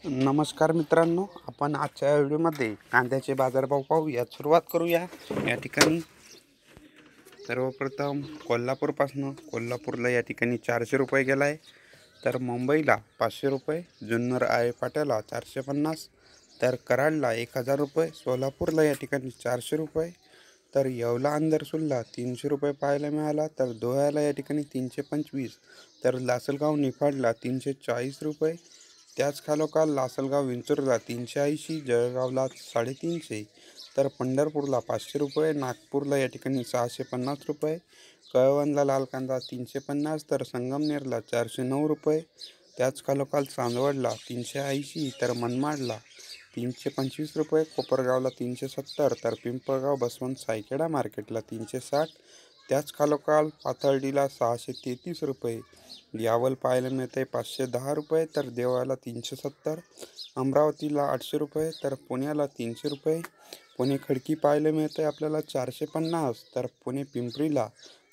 नमस्कार मित्रांनो, आपण आजच्या व्हिडिओमध्ये कांद्याचे बाजारभाव पाहूया. सुरुवात करूया. या ठिकाणी सर्वप्रथम कोल्हापूरला या ठिकाणी 400 रुपये गेला आहे. तर मुंबईला 500 रुपये, जुन्नर आहे पाट्याला 450, तर कराडला 1000 रुपये, सोलापूरला या ठिकाणी 400 रुपये, तर येवला अंदरसूलला 300 रुपये पाहायला मिळाला. तर दोह्याला या ठिकाणी 325, तर लासलगाव निफाडला 340 रुपये. त्याच खालोखाल लासलगाव विंचूरला 380, जळगावला 350, तर पंढरपूरला 500 रुपये, नागपूरला या ठिकाणी 650 रुपये, कळवणला लाल कांदा 350, तर संगमनेरला 409 रुपये. त्याच खालोखाल चांदवडला 380, तर मनमाडला 325 रुपये, कोपरगावला 370, तर पिंपळगाव बसवंत सायखेडा मार्केटला 360. त्याच खालोखाल पाथर्डीला 633 रुपये, यावल पाहायला मिळते 510 रुपये, तर देवळाला 370, अमरावतीला 800 रुपये, तर पुण्याला 300 रुपये, पुणे खडकी पाहायला मिळते आपल्याला 450, तर पुणे पिंपरीला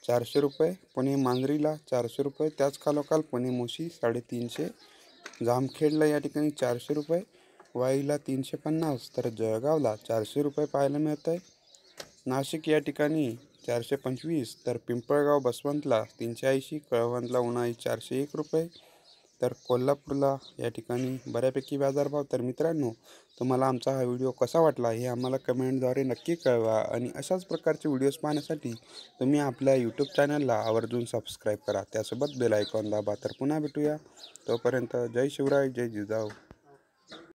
400 रुपये, पुणे मांजरीला 400 रुपये. त्याच खालोखाल पुणे मोशी 350, जामखेडला या ठिकाणी 400 रुपये, वाईला 350, तर जळगावला 400 रुपये पाहायला मिळत आहे. नाशिक या ठिकाणी 425, तर पिंपळगाव बसवंतला 380, कळवणला उन्हाळी 401 रुपये, तर कोल्हापूरला या ठिकाणी बऱ्यापैकी बाजारभाव. तर मित्रांनो, तुम्हाला आमचा हा व्हिडिओ कसा वाटला हे आम्हाला कमेंटद्वारे नक्की कळवा आणि अशाच प्रकारचे व्हिडिओज पाहण्यासाठी तुम्ही आपल्या यूट्यूब चॅनलला आवर्जून सबस्क्राईब करा. त्यासोबत बेल आयकॉन दाबा. तर पुन्हा भेटूया. तोपर्यंत जय शिवराय, जय जिजाऊ.